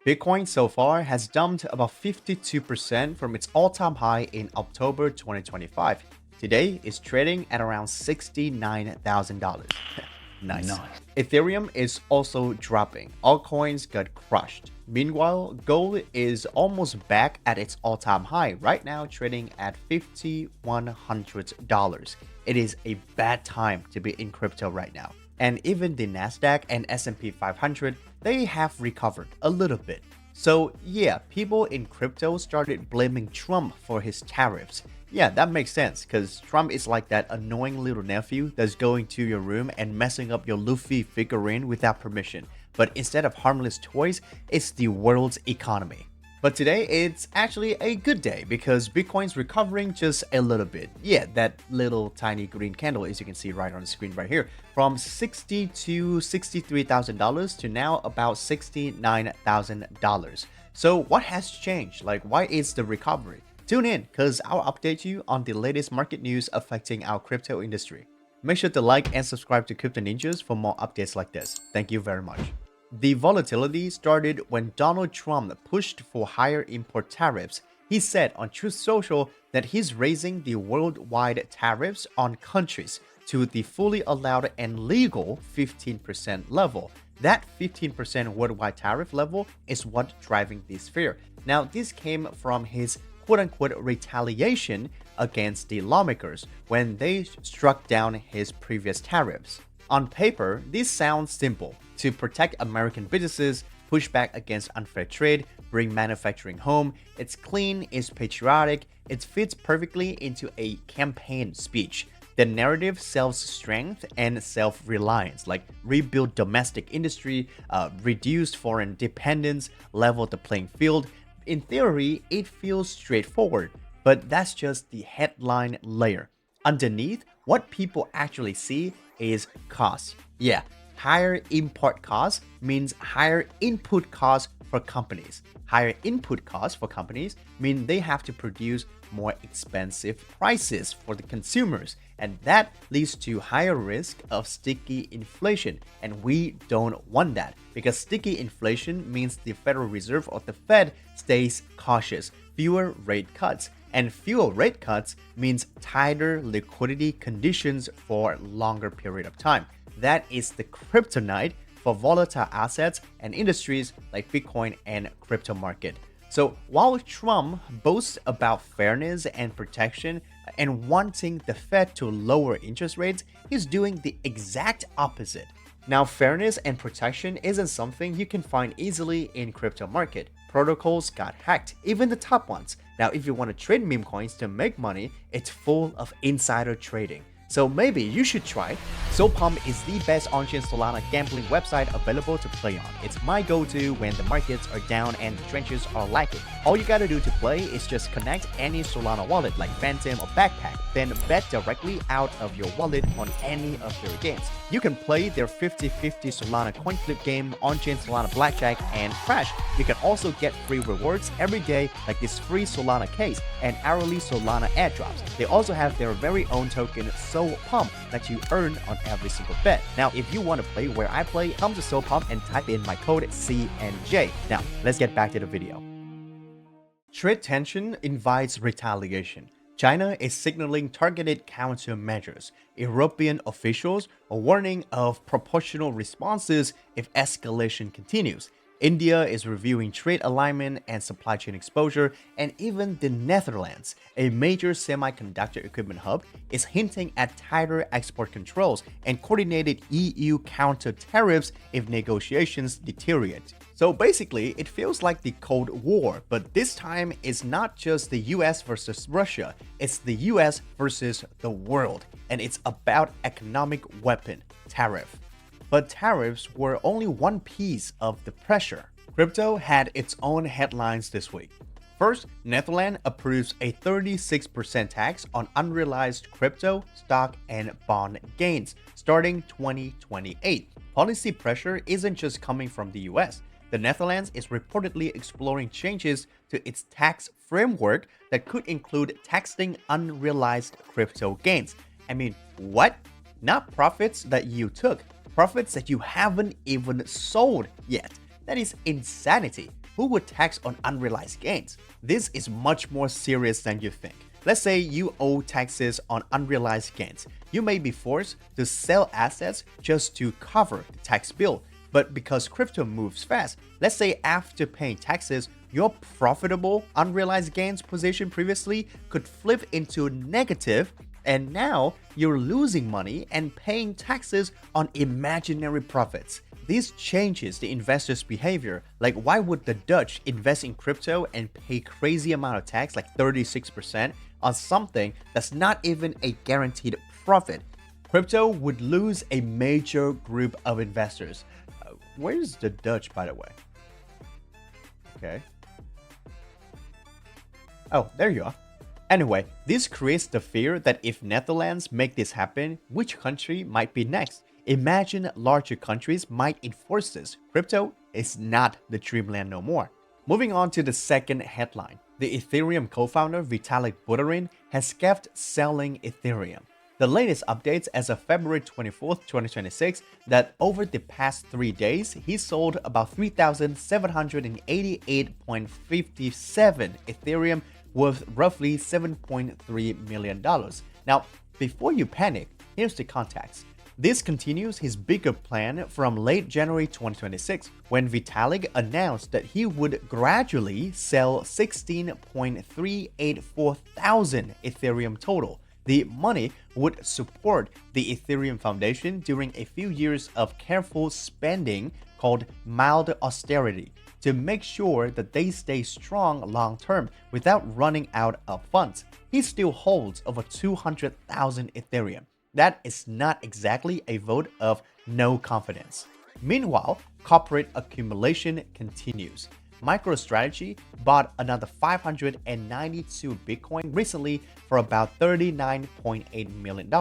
Bitcoin so far has dumped about 52% from its all-time high in October 2025. Today is trading at around $69,000. Nice. Nice. Ethereum is also dropping. Altcoins got crushed. Meanwhile, gold is almost back at its all-time high, right now trading at $5,100. It is a bad time to be in crypto right now. And even the Nasdaq and S&P 500, they have recovered a little bit. So yeah, people in crypto started blaming Trump for his tariffs. Yeah, that makes sense, because Trump is like that annoying little nephew that's going to your room and messing up your Luffy figurine without permission. But instead of harmless toys, it's the world's economy. But today, it's actually a good day because Bitcoin's recovering just a little bit. Yeah, that little tiny green candle, as you can see right on the screen right here, from $60,000 to $63,000 to now about $69,000. So what has changed? Like, why is the recovery? Tune in, because I'll update you on the latest market news affecting our crypto industry. Make sure to like and subscribe to CryptoNinjas for more updates like this. Thank you very much. The volatility started when Donald Trump pushed for higher import tariffs. He said on Truth Social that he's raising the worldwide tariffs on countries to the fully allowed and legal 15% level. That 15% worldwide tariff level is what's driving this fear. Now, this came from his quote-unquote retaliation against the lawmakers when they struck down his previous tariffs. On paper, this sounds simple: to protect American businesses, push back against unfair trade, bring manufacturing home. It's clean, it's patriotic, it fits perfectly into a campaign speech. The narrative sells strength and self-reliance, like rebuild domestic industry, reduce foreign dependence, level the playing field. In theory, it feels straightforward, but that's just the headline layer. Underneath, what people actually see is costs. Yeah, higher import costs means higher input costs for companies. Higher input costs for companies mean they have to produce more expensive prices for the consumers, and that leads to higher risk of sticky inflation, and we don't want that, because sticky inflation means the Federal Reserve or the Fed stays cautious, fewer rate cuts, and fewer rate cuts means tighter liquidity conditions for a longer period of time. That is the kryptonite for volatile assets and industries like Bitcoin and crypto market. So while Trump boasts about fairness and protection and wanting the Fed to lower interest rates, he's doing the exact opposite. Now, fairness and protection isn't something you can find easily in crypto market. Protocols got hacked, even the top ones. Now, if you want to trade meme coins to make money, it's full of insider trading. So maybe you should try. SoPump is the best on-chain Solana gambling website available to play on. It's my go-to when the markets are down and the trenches are lacking. All you gotta do to play is just connect any Solana wallet like Phantom or Backpack, then bet directly out of your wallet on any of their games. You can play their 50-50 Solana coin flip game, on-chain Solana Blackjack, and Crash. You can also get free rewards every day like this free Solana case and hourly Solana airdrops. They also have their very own token, SoPump, that you earn on every single bet. Now, if you want to play where I play, come to SoPump and type in my code CNJ. Now, let's get back to the video. Trade tension invites retaliation. China is signaling targeted countermeasures. European officials are warning of proportional responses if escalation continues. India is reviewing trade alignment and supply chain exposure, and even the Netherlands, a major semiconductor equipment hub, is hinting at tighter export controls and coordinated EU counter tariffs if negotiations deteriorate. So basically, it feels like the Cold War, but this time it's not just the US versus Russia, it's the US versus the world, and it's about economic weapon, tariff. But tariffs were only one piece of the pressure. Crypto had its own headlines this week. First, Netherlands approves a 36% tax on unrealized crypto, stock, and bond gains starting 2028. Policy pressure isn't just coming from the US. The Netherlands is reportedly exploring changes to its tax framework that could include taxing unrealized crypto gains. I mean, what? Not profits that you took, profits that you haven't even sold yet. That is insanity. who would tax on unrealized gains? This is much more serious than you think. Let's say you owe taxes on unrealized gains. You may be forced to sell assets just to cover the tax bill. But because crypto moves fast, let's say after paying taxes, your profitable unrealized gains position previously could flip into negative, and now you're losing money and paying taxes on imaginary profits. This changes the investor's behavior. Like, why would the Dutch invest in crypto and pay crazy amount of tax, like 36%, on something that's not even a guaranteed profit? Crypto would lose a major group of investors. Where's the Dutch, by the way? Okay. Oh, there you are. Anyway, this creates the fear that if Netherlands make this happen, which country might be next? Imagine larger countries might enforce this. Crypto is not the dreamland no more. Moving on to the second headline. The Ethereum co-founder Vitalik has kept selling Ethereum. The latest updates as of February 24th, 2026, that over the past 3 days, he sold about 3,788.57 Ethereum worth roughly $7.3 million. Now, before you panic, here's the context. This continues his bigger plan from late January 2026, when Vitalik announced that he would gradually sell 16.384 thousand Ethereum total. The money would support the Ethereum Foundation during a few years of careful spending called mild austerity, to make sure that they stay strong long term without running out of funds. He still holds over 200,000 Ethereum. That is not exactly a vote of no confidence. Meanwhile, corporate accumulation continues. MicroStrategy bought another 592 Bitcoin recently for about $39.8 million.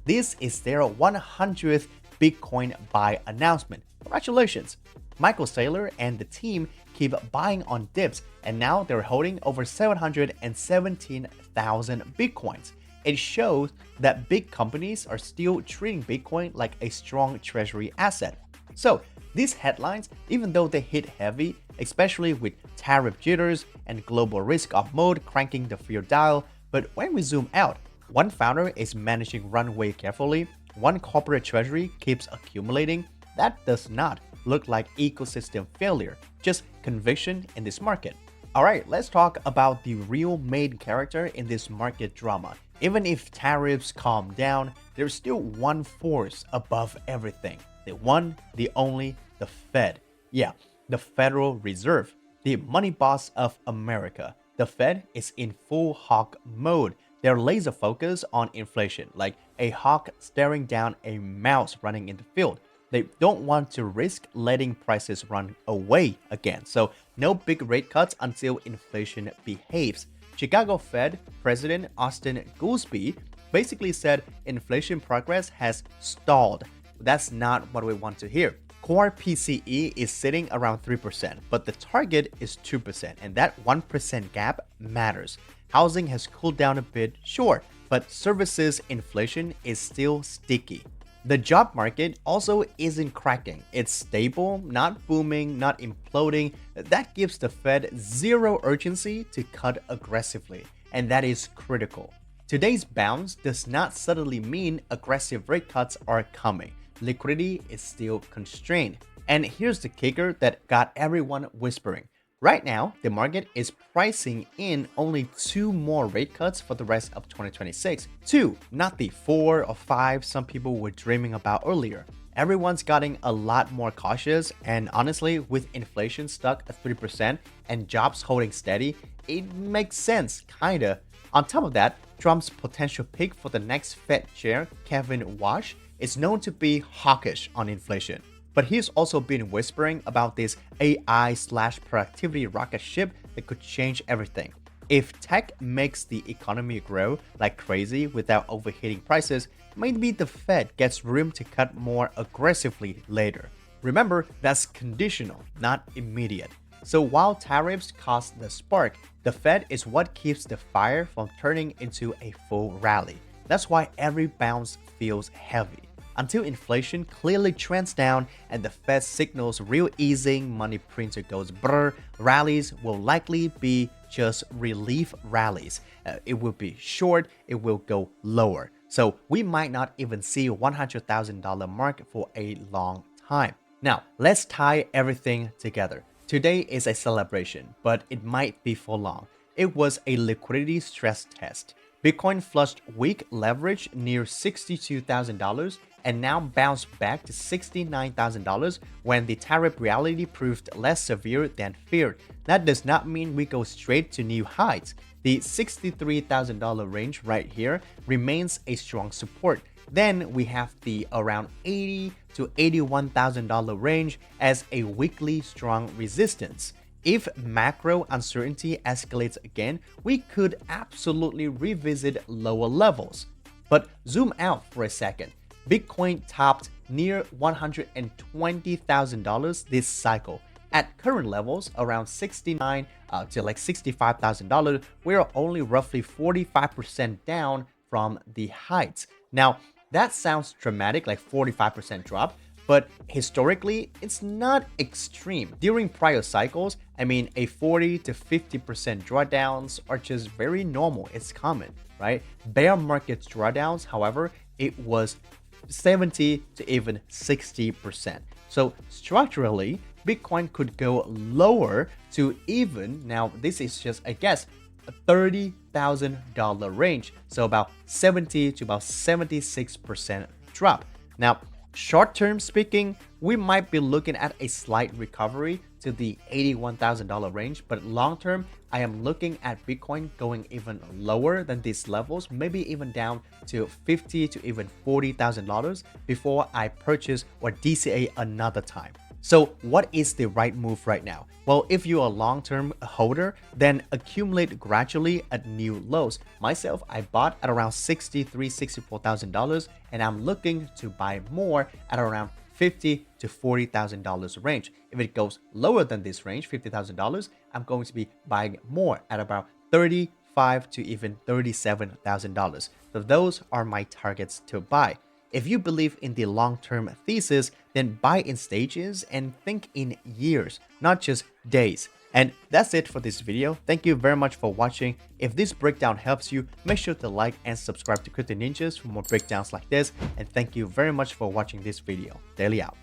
This is their 100th Bitcoin buy announcement. Congratulations! Michael Saylor and the team keep buying on dips, and now they're holding over 717,000 Bitcoins. It shows that big companies are still treating Bitcoin like a strong treasury asset. So, these headlines, even though they hit heavy, especially with tariff jitters and global risk off mode cranking the fear dial, but when we zoom out, one founder is managing runway carefully, one corporate treasury keeps accumulating. That does not look like ecosystem failure, just conviction in this market. Alright, let's talk about the real main character in this market drama. Even if tariffs calm down, there's still one force above everything. The one, the only, the Fed. Yeah, the Federal Reserve, the money boss of America. The Fed is in full hawk mode. They're laser focused on inflation, like a hawk staring down a mouse running in the field. They don't want to risk letting prices run away again, so no big rate cuts until inflation behaves. Chicago Fed President Austin Goolsbee basically said inflation progress has stalled. That's not what we want to hear. Core PCE is sitting around 3%, but the target is 2%, and that 1% gap matters. Housing has cooled down a bit, sure, but services inflation is still sticky. The job market also isn't cracking. It's stable, not booming, not imploding. That gives the Fed zero urgency to cut aggressively, and that is critical. Today's bounce does not suddenly mean aggressive rate cuts are coming. Liquidity is still constrained. And here's the kicker that got everyone whispering. Right now, the market is pricing in only 2 more rate cuts for the rest of 2026. 2, not the 4 or 5 some people were dreaming about earlier. Everyone's getting a lot more cautious, and honestly, with inflation stuck at 3% and jobs holding steady, it makes sense, kinda. On top of that, Trump's potential pick for the next Fed chair, Kevin Warsh, is known to be hawkish on inflation. But he's also been whispering about this AI/productivity rocket ship that could change everything. If tech makes the economy grow like crazy without overheating prices, maybe the Fed gets room to cut more aggressively later. Remember, that's conditional, not immediate. So while tariffs cause the spark, the Fed is what keeps the fire from turning into a full rally. That's why every bounce feels heavy. until inflation clearly trends down and the Fed signals real easing, money printer goes brr, rallies will likely be just relief rallies. It will be short, it will go lower. So we might not even see $100,000 mark for a long time. Now, let's tie everything together. Today is a celebration, but it might be for long. It was a liquidity stress test. Bitcoin flushed weak leverage near $62,000 and now bounced back to $69,000 when the tariff reality proved less severe than feared. That does not mean we go straight to new heights. The $63,000 range right here remains a strong support. Then we have the around $80,000 to $81,000 range as a weekly strong resistance. If macro uncertainty escalates again, we could absolutely revisit lower levels. But zoom out for a second. Bitcoin topped near $120,000 this cycle. At current levels, around $69,000 to like $65,000, we are only roughly 45% down from the heights. Now, that sounds dramatic, like 45% drop, but historically, it's not extreme. During prior cycles, I mean, a 40 to 50% drawdowns are just very normal. It's common, right? Bear market drawdowns, however, it was 70 to even 60%. So structurally, Bitcoin could go lower to even, now this is just a guess, a $30,000 range. So about 70 to about 76% drop. Now, short-term speaking, we might be looking at a slight recovery to the $81,000 range, but long-term, I am looking at Bitcoin going even lower than these levels, maybe even down to $50,000 to even $40,000 before I purchase or DCA another time. So what is the right move right now? Well, if you're a long-term holder, then accumulate gradually at new lows. Myself, I bought at around $63,000, $64,000, and I'm looking to buy more at around $50,000 to $40,000 range. If it goes lower than this range, $50,000, I'm going to be buying more at about $35,000 to even $37,000. So those are my targets to buy. If you believe in the long-term thesis, then buy in stages and think in years, not just days. And that's it for this video. Thank you very much for watching. If this breakdown helps you, make sure to like and subscribe to CryptoNinjas for more breakdowns like this. And thank you very much for watching this video. Daily out.